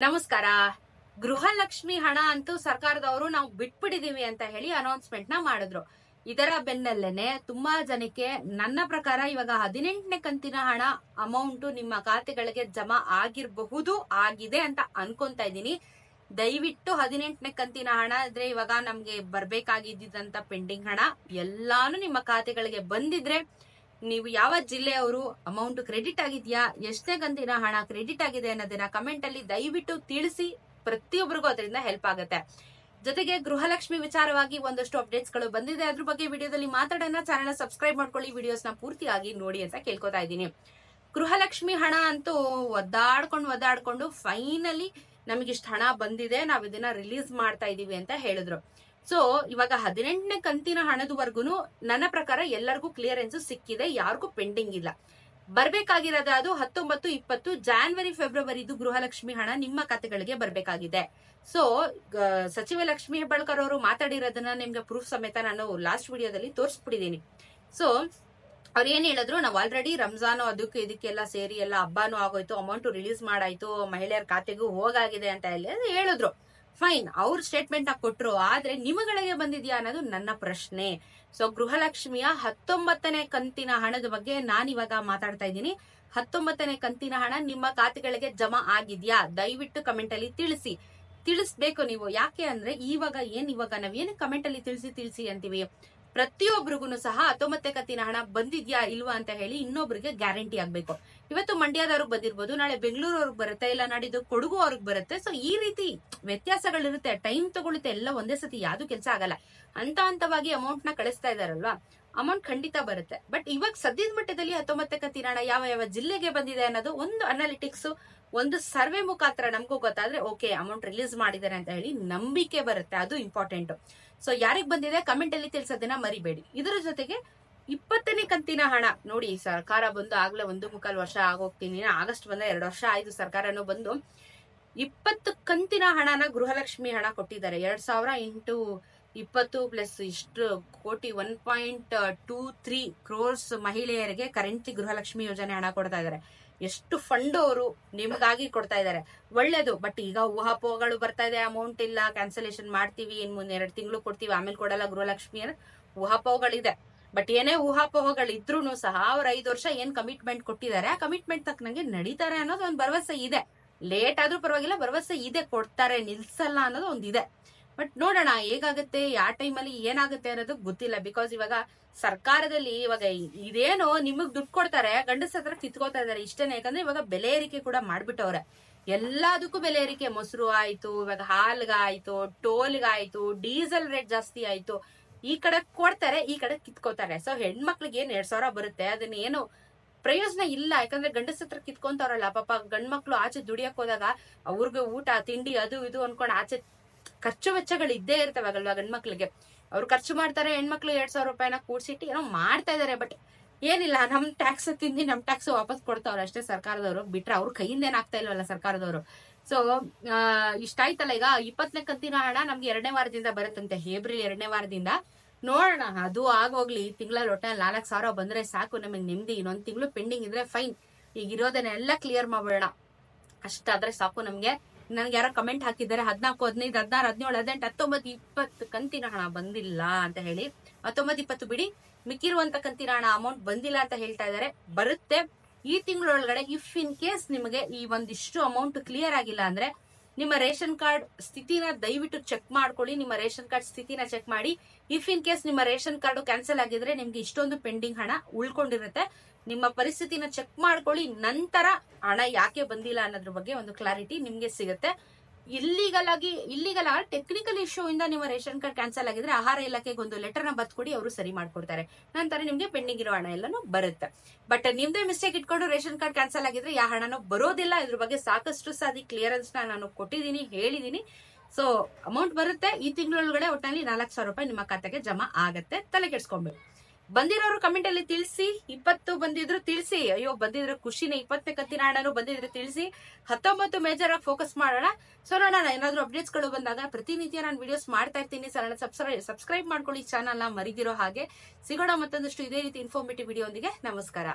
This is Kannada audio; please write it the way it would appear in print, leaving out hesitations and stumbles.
ನಮಸ್ಕಾರ. ಗೃಹಲಕ್ಷ್ಮಿ ಹಣ ಅಂತೂ ಸರ್ಕಾರದವರು ನಾವು ಬಿಟ್ಬಿಟ್ಟಿದೀವಿ ಅಂತ ಹೇಳಿ ಅನೌನ್ಸ್ಮೆಂಟ್ ನ ಮಾಡಿದ್ರು. ಇದರ ಬೆನ್ನಲ್ಲೇನೆ ತುಂಬಾ ಜನಕ್ಕೆ ನನ್ನ ಪ್ರಕಾರ ಇವಾಗ 18ನೇ ಕಂತಿನ ಹಣ ಅಮೌಂಟ್ ನಿಮ್ಮ ಖಾತೆಗಳಿಗೆ ಜಮಾ ಆಗಿರಬಹುದು, ಆಗಿದೆ ಅಂತ ಅನ್ಕೊಂತಾ ಇದ್ದೀನಿ. ದಯವಿಟ್ಟು 18ನೇ ಕಂತಿನ ಹಣ ಇದ್ರೆ ಇವಾಗ ನಮ್ಗೆ ಬರ್ಬೇಕಾಗಿದ್ದಂತ ಪೆಂಡಿಂಗ್ ಹಣ ಎಲ್ಲಾನು ನಿಮ್ಮ ಖಾತೆಗಳಿಗೆ ಬಂದಿದ್ರೆ, ನೀವು ಯಾವ ಜಿಲ್ಲೆಯವರು, ಅಮೌಂಟ್ ಕ್ರೆಡಿಟ್ ಆಗಿದ್ಯಾ, ಎಷ್ಟನೇ ಕಂತಿನ ಹಣ ಕ್ರೆಡಿಟ್ ಆಗಿದೆ ಅನ್ನೋದನ್ನ ಕಮೆಂಟ್ ಅಲ್ಲಿ ದಯವಿಟ್ಟು ತಿಳಿಸಿ. ಪ್ರತಿಯೊಬ್ಬರಿಗೂ ಅದರಿಂದ ಹೆಲ್ಪ್ ಆಗುತ್ತೆ. ಜೊತೆಗೆ ಗೃಹಲಕ್ಷ್ಮಿ ವಿಚಾರವಾಗಿ ಒಂದಷ್ಟು ಅಪ್ಡೇಟ್ಸ್ ಗಳು ಬಂದಿದೆ, ಅದ್ರ ಬಗ್ಗೆ ವಿಡಿಯೋದಲ್ಲಿ ಮಾತಾಡೋಣ. ಚಾನೆಲ್ ಸಬ್ಸ್ಕ್ರೈಬ್ ಮಾಡ್ಕೊಳ್ಳಿ, ವಿಡಿಯೋಸ್ ನ ಪೂರ್ತಿಯಾಗಿ ನೋಡಿ ಅಂತ ಕೇಳ್ಕೊತಾ ಇದ್ದೀನಿ. ಗೃಹಲಕ್ಷ್ಮಿ ಹಣ ಅಂತೂ ಒದ್ದಾಡ್ಕೊಂಡು ಫೈನಲಿ ನಮಗಿಷ್ಟು ಹಣ ಬಂದಿದೆ, ನಾವ್ ಇದನ್ನ ರಿಲೀಸ್ ಮಾಡ್ತಾ ಇದೀವಿ ಅಂತ ಹೇಳಿದ್ರು. ಸೊ ಇವಾಗ 18ನೇ ಕಂತಿನ ಹಣದವರೆಗೂ ನನ್ನ ಪ್ರಕಾರ ಎಲ್ಲರಿಗೂ ಕ್ಲಿಯರೆನ್ಸ್ ಸಿಕ್ಕಿದೆ, ಯಾರಿಗೂ ಪೆಂಡಿಂಗ್ ಇಲ್ಲ. ಬರ್ಬೇಕಾಗಿರೋದು ಅದು 19, 20 ಜಾನ್ವರಿ, ಫೆಬ್ರವರಿದು ಗೃಹಲಕ್ಷ್ಮಿ ಹಣ ನಿಮ್ಮ ಖಾತೆಗಳಿಗೆ ಬರ್ಬೇಕಾಗಿದೆ. ಸೊ ಸಚಿವ ಲಕ್ಷ್ಮಿ ಹೆಬ್ಬಾಳ್ಕರ್ ಅವರು ಮಾತಾಡಿರೋದನ್ನ ನಿಮ್ಗೆ ಪ್ರೂಫ್ ಸಮೇತ ನಾನು ಲಾಸ್ಟ್ ವಿಡಿಯೋದಲ್ಲಿ ತೋರಿಸ್ಬಿಟ್ಟಿದ್ದೀನಿ. ಸೊ ಅವ್ರು ಏನ್ ಹೇಳಿದ್ರು, ನಾವ್ ಆಲ್ರೆಡಿ ರಂಜಾನ್ ಅದಕ್ಕೆ ಇದಕ್ಕೆಲ್ಲ ಸೇರಿ ಎಲ್ಲ ಹಬ್ಬಾನು ಆಗೋಯ್ತು, ಅಮೌಂಟ್ ರಿಲೀಸ್ ಮಾಡಾಯ್ತು, ಮಹಿಳೆಯರ ಖಾತೆಗೂ ಹೋಗಾಗಿದೆ ಅಂತ ಹೇಳಿದ್ರು. ಫೈನ್, ಅವ್ರ ಸ್ಟೇಟ್ಮೆಂಟ್ ಕೊಟ್ರು. ಆದ್ರೆ ನಿಮಗಳಿಗೆ ಬಂದಿದ್ಯಾ ಅನ್ನೋದು ನನ್ನ ಪ್ರಶ್ನೆ. ಸೊ ಗೃಹಲಕ್ಷ್ಮಿಯ 19ನೇ ಕಂತಿನ ಹಣದ ಬಗ್ಗೆ ನಾನಿವಾಗ ಮಾತಾಡ್ತಾ ಇದ್ದೀನಿ. 19ನೇ ಕಂತಿನ ಹಣ ನಿಮ್ಮ ಖಾತೆಗಳಿಗೆ ಜಮಾ ಆಗಿದ್ಯಾ? ದಯವಿಟ್ಟು ಕಮೆಂಟ್ ಅಲ್ಲಿ ತಿಳಿಸ್ಬೇಕು ನೀವು. ಯಾಕೆ ಅಂದ್ರೆ ಇವಾಗ ನಾವೇನು ಕಮೆಂಟ್ ಅಲ್ಲಿ ತಿಳಿಸಿ ಅಂತೀವಿ, ಪ್ರತಿಯೊಬ್ಬರಿಗೂ ಸಹ 19ನೇ ಕಂತಿನ ಹಣ ಬಂದಿದ್ಯಾ ಇಲ್ವಾ ಅಂತ ಹೇಳಿ ಇನ್ನೊಬ್ರಿಗೆ ಗ್ಯಾರಂಟಿ ಆಗ್ಬೇಕು. ಇವತ್ತು ಮಂಡ್ಯದವ್ರಿಗೆ ಬಂದಿರ್ಬೋದು, ನಾಳೆ ಬೆಂಗಳೂರವ್ರಿಗೆ ಬರುತ್ತೆ, ಇಲ್ಲ ನಾಡಿದ್ದು ಕೊಡಗು ಅವ್ರಿಗೆ ಬರುತ್ತೆ. ಸೊ ಈ ರೀತಿ ವ್ಯತ್ಯಾಸಗಳಿರುತ್ತೆ, ಟೈಮ್ ತಗೊಳುತ್ತೆ, ಎಲ್ಲ ಒಂದೇ ಸತಿ ಯಾವ್ದು ಕೆಲಸ ಆಗಲ್ಲ. ಹಂತವಾಗಿ ಅಮೌಂಟ್ ನ ಕಳಿಸ್ತಾ ಇದಾರಲ್ವಾ, ಅಮೌಂಟ್ ಖಂಡಿತ ಬರುತ್ತೆ. ಬಟ್ ಇವಾಗ ಸದ್ಯದ ಮಟ್ಟದಲ್ಲಿ 19ನೇ ಕಂತಿನ ಹಣ ಯಾವ ಜಿಲ್ಲೆಗೆ ಬಂದಿದೆ ಅನ್ನೋದು ಒಂದು ಅನಾಲಿಟಿಕ್ಸ್, ಒಂದು ಸರ್ವೆ ಮುಖಾಂತರ ನಮಗೂ ಗೊತ್ತಾದ್ರೆ ಓಕೆ ಅಮೌಂಟ್ ರಿಲೀಸ್ ಮಾಡಿದ್ದಾರೆ ಅಂತ ಹೇಳಿ ನಂಬಿಕೆ ಬರುತ್ತೆ. ಅದು ಇಂಪಾರ್ಟೆಂಟ್. ಸೊ ಯಾರಿಗ್ ಬಂದಿದೆ ಕಮೆಂಟ್ ಅಲ್ಲಿ ತಿಳಿಸೋದನ್ನ ಮರಿಬೇಡಿ. ಇದರ ಜೊತೆಗೆ 20ನೇ ಕಂತಿನ ಹಣ ನೋಡಿ, ಸರ್ಕಾರ ಬಂದು ಆಗ್ಲೇ 1.25 ವರ್ಷ ಆಗೋಗ್ತೀನಿ, ಆಗಸ್ಟ್ ಬಂದ 2 ವರ್ಷ ಆಯ್ತು ಸರ್ಕಾರನು ಬಂದು. 20 ಕಂತಿನ ಹಣನ ಗೃಹಲಕ್ಷ್ಮಿ ಹಣ ಕೊಟ್ಟಿದ್ದಾರೆ. 2000 × 20 ಪ್ಲಸ್ ಇಷ್ಟು ಕೋಟಿ 1.23 ಕ್ರೋರ್ಸ್ ಮಹಿಳೆಯರಿಗೆ ಕರೆಂಟ್ಲಿ ಗೃಹಲಕ್ಷ್ಮಿ ಯೋಜನೆ ಹಣ ಕೊಡ್ತಾ ಇದ್ದಾರೆ. ಎಷ್ಟು ಫಂಡ್ ಅವರು ನಿಮಗಾಗಿ ಕೊಡ್ತಾ ಇದ್ದಾರೆ, ಒಳ್ಳೇದು. ಬಟ್ ಈಗ ಊಹಾಪೋಹಗಳು ಬರ್ತಾ ಇದೆ, ಅಮೌಂಟ್ ಇಲ್ಲ, ಕ್ಯಾನ್ಸಲೇಷನ್ ಮಾಡ್ತೀವಿ, ಇನ್ ಮುಂದೆ 2 ತಿಂಗಳು ಕೊಡ್ತೀವಿ, ಆಮೇಲೆ ಕೊಡಲ್ಲ ಗೃಹಲಕ್ಷ್ಮಿ ಊಹಾಪೋಹಗಳಿದೆ. ಬಟ್ ಏನೇ ಊಹಾಪೋಹಗಳಿದ್ರು ಸಹ ಅವ್ರ 5 ವರ್ಷ ಏನ್ ಕಮಿಟ್ಮೆಂಟ್ ಕೊಟ್ಟಿದ್ದಾರೆ, ಆ ಕಮಿಟ್ಮೆಂಟ್ ತಕ್ಕನಂಗೆ ನಡೀತಾರೆ ಅನ್ನೋದು ಒಂದು ಭರವಸೆ ಇದೆ. ಲೇಟ್ ಆದ್ರೂ ಪರವಾಗಿಲ್ಲ, ಭರವಸೆ ಇದೆ, ಕೊಡ್ತಾರೆ, ನಿಲ್ಸಲ್ಲ ಅನ್ನೋದು ಒಂದಿದೆ. ಬಟ್ ನೋಡೋಣ ಹೇಗಾಗುತ್ತೆ, ಯಾವ ಟೈಮಲ್ಲಿ ಏನಾಗುತ್ತೆ ಅನ್ನೋದು ಗೊತ್ತಿಲ್ಲ. ಬಿಕಾಸ್ ಇವಾಗ ಸರ್ಕಾರದಲ್ಲಿ ಇವಾಗ ಇದೇನು ನಿಮಗ್ ದುಡ್ಡು ಕೊಡ್ತಾರೆ, ಗಂಡಸ ಹತ್ರ ಕಿತ್ಕೋತಾ ಇದಾರೆ ಇಷ್ಟೇನೆ. ಯಾಕಂದ್ರೆ ಇವಾಗ ಬೆಲೆ ಏರಿಕೆ ಕೂಡ ಮಾಡ್ಬಿಟ್ಟವ್ರೆ, ಎಲ್ಲದಕ್ಕೂ ಬೆಲೆ ಏರಿಕೆ. ಮೊಸರು ಆಯ್ತು, ಇವಾಗ ಹಾಲ್ಗಾಯ್ತು, ಟೋಲ್ಗಾಯ್ತು, ಡೀಸೆಲ್ ರೇಟ್ ಜಾಸ್ತಿ ಆಯ್ತು. ಈ ಕಡೆ ಕೊಡ್ತಾರೆ, ಈ ಕಡೆ ಕಿತ್ಕೋತಾರೆ. ಸೊ ಹೆಣ್ಮಕ್ಳಿಗೆ ಏನ್ 2,000 ಬರುತ್ತೆ, ಅದನ್ನ ಏನು ಪ್ರಯೋಜನ ಇಲ್ಲ. ಯಾಕಂದ್ರೆ ಗಂಡಸ ಹತ್ರ ಕಿತ್ಕೊಂತಾರಲ್ಲ, ಪಾಪ ಗಂಡ್ಮಕ್ಳು ಆಚೆ ದುಡಿಯಕ್ ಹೋದಾಗ ಅವ್ರಿಗೆ ಊಟ ತಿಂಡಿ ಅದು ಇದು ಅನ್ಕೊಂಡ್ ಆಚೆ ಖರ್ಚು ವೆಚ್ಚಗಳು ಇದ್ದೇ ಇರ್ತವಲ್ವಾ ಗಂಡ್ಮಕ್ಳಿಗೆ. ಅವ್ರು ಖರ್ಚು ಮಾಡ್ತಾರೆ, ಹೆಣ್ಮಕ್ಳು 2,000 ರೂಪಾಯಿನ ಕೂಡ್ಸಿಟ್ಟು ಏನೋ ಮಾಡ್ತಾ ಇದಾರೆ. ಬಟ್ ಏನಿಲ್ಲ, ನಮ್ ಟ್ಯಾಕ್ಸ್ ತಿಂದಿ ನಮ್ ಟ್ಯಾಕ್ಸ್ ವಾಪಸ್ ಕೊಡ್ತಾವ್ರ ಅಷ್ಟೇ ಸರ್ಕಾರದವರು, ಬಿಟ್ರೆ ಅವ್ರ ಕೈಯಿಂದ ಏನಾಗ್ತಾ ಇಲ್ವಲ್ಲ ಸರ್ಕಾರದವರು. ಸೊ ಇಷ್ಟಾಯ್ತಲ್ಲ, ಈಗ 20ನೇ ಕಂತಿನ ಹಣ ನಮ್ಗೆ 2ನೇ ವಾರದಿಂದ ಬರುತ್ತಂತೆ, ಏಪ್ರಿಲ್ 2ನೇ ವಾರದಿಂದ. ನೋಡೋಣ, ಅದು ಆಗೋಗ್ಲಿ. ತಿಂಗಳಲ್ಲಿ ಒಟ್ಟ 4,000 ಬಂದ್ರೆ ಸಾಕು ನಮಗ್ ನೆಮ್ಮದಿ. ಇನ್ನೊಂದ್ ತಿಂಗಳು ಪೆಂಡಿಂಗ್ ಇದ್ರೆ ಫೈನ್, ಈಗ ಇರೋದನ್ನೆಲ್ಲ ಕ್ಲಿಯರ್ ಮಾಡ್ಬಿಡೋಣ, ಅಷ್ಟಾದ್ರೆ ಸಾಕು ನಮ್ಗೆ. ನನ್ಗೆ ಯಾರೋ ಕಮೆಂಟ್ ಹಾಕಿದ್ದಾರೆ 14, 15, 16, 17, 18, 19, 20 ಕಂತಿನ ಹಣ ಬಂದಿಲ್ಲ ಅಂತ ಹೇಳಿ. 19, 20 ಬಿಡಿ, ಮಿಕ್ಕಿರುವಂತ ಕಂತಿನ ಹಣ ಅಮೌಂಟ್ ಬಂದಿಲ್ಲ ಅಂತ ಹೇಳ್ತಾ ಇದಾರೆ. ಬರುತ್ತೆ ಈ ತಿಂಗಳೊಳಗಡೆ. ಇಫ್ ಇನ್ ಕೇಸ್ ನಿಮಗೆ ಈ ಒಂದಿಷ್ಟು ಅಮೌಂಟ್ ಕ್ಲಿಯರ್ ಆಗಿಲ್ಲ ಅಂದ್ರೆ ನಿಮ್ಮ ರೇಷನ್ ಕಾರ್ಡ್ ಸ್ಥಿತಿನ ದಯವಿಟ್ಟು ಚೆಕ್ ಮಾಡ್ಕೊಳ್ಳಿ. ನಿಮ್ಮ ರೇಷನ್ ಕಾರ್ಡ್ ಸ್ಥಿತಿನ ಚೆಕ್ ಮಾಡಿ. ಇಫ್ ಇನ್ ಕೇಸ್ ನಿಮ್ಮ ರೇಷನ್ ಕಾರ್ಡ್ ಕ್ಯಾನ್ಸಲ್ ಆಗಿದ್ರೆ ನಿಮ್ಗೆ ಇಷ್ಟೊಂದು ಪೆಂಡಿಂಗ್ ಹಣ ಉಳ್ಕೊಂಡಿರುತ್ತೆ. ನಿಮ್ಮ ಪರಿಸ್ಥಿತಿನ ಚೆಕ್ ಮಾಡ್ಕೊಳ್ಳಿ. ನಂತರ ಹಣ ಯಾಕೆ ಬಂದಿಲ್ಲ ಅನ್ನೋದ್ರ ಬಗ್ಗೆ ಒಂದು ಕ್ಲಾರಿಟಿ ನಿಮ್ಗೆ ಸಿಗುತ್ತೆ. ಇಲ್ಲಿಗಲ್ ಟೆಕ್ನಿಕಲ್ ಇಶ್ಯೂ ಇಂದ ನಿಮ್ಮ ರೇಷನ್ ಕಾರ್ಡ್ ಕ್ಯಾನ್ಸಲ್ ಆಗಿದ್ರೆ ಆಹಾರ ಇಲಾಖೆಗೆ ಒಂದು ಲೆಟರ್ ನ ಬತ್ಕೊಡಿ, ಅವರು ಸರಿ ಮಾಡ್ಕೊಡ್ತಾರೆ. ನಂತರ ನಿಮ್ಗೆ ಪೆಂಡಿಂಗ್ ಇರೋ ಹಣ ಎಲ್ಲಾನು ಬರುತ್ತೆ. ಬಟ್ ನಿಮ್ದೇ ಮಿಸ್ಟೇಕ್ ಇಟ್ಕೊಂಡು ರೇಷನ್ ಕಾರ್ಡ್ ಕ್ಯಾನ್ಸಲ್ ಆಗಿದ್ರೆ ಯಾವ ಹಣನೂ ಬರೋದಿಲ್ಲ. ಇದ್ರ ಬಗ್ಗೆ ಸಾಕಷ್ಟು ಸಾರಿ ಕ್ಲಿಯರೆನ್ಸ್ ನಾನು ಕೊಟ್ಟಿದ್ದೀನಿ, ಹೇಳಿದೀನಿ. ಸೊ ಅಮೌಂಟ್ ಬರುತ್ತೆ ಈ ತಿಂಗಳೊಳಗಡೆ. ಒಟ್ಟಿನಲ್ಲಿ 4,000 ರೂಪಾಯಿ ನಿಮ್ಮ ಖಾತೆಗೆ ಜಮಾ ಆಗತ್ತೆ, ತಲೆ ಕೆಡ್ಸ್ಕೊಂಡ್ಬಿಡಿ. ಬಂದಿರೋರು ಕಮೆಂಟ್ ಅಲ್ಲಿ ತಿಳಿಸಿ. 20 ಬಂದಿದ್ರು ತಿಳಿಸಿ, ಅಯ್ಯೋ ಬಂದಿದ್ರೆ ಖುಷಿನೇ. 20ನೇ ಕಂತಿನ ಹಣನು ಬಂದಿದ್ರೆ ತಿಳಿಸಿ. 19 ಮೇಜರ್ ಆಗಿ ಫೋಕಸ್ ಮಾಡೋಣ. ಸೊ ನೋಡೋಣ, ಏನಾದ್ರು ಅಪ್ಡೇಟ್ಸ್ ಗಳು ಬಂದಾಗ ಪ್ರತಿನಿತ್ಯ ನಾನು ವಿಡಿಯೋಸ್ ಮಾಡ್ತಾ ಇರ್ತೀನಿ. ಸಬ್ಸ್ಕ್ರೈಬ್ ಮಾಡ್ಕೊಳ್ಳಿ ಚಾನಲ್ ನ, ಮರಿದಿರೋ ಹಾಗೆ. ಸಿಗೋಣ ಮತ್ತೊಂದಷ್ಟು ಇದೇ ರೀತಿ ಇನ್ಫಾರ್ಮೇಟಿವ್ ವಿಡಿಯೋ ಒಂದಿಗೆ. ನಮಸ್ಕಾರ.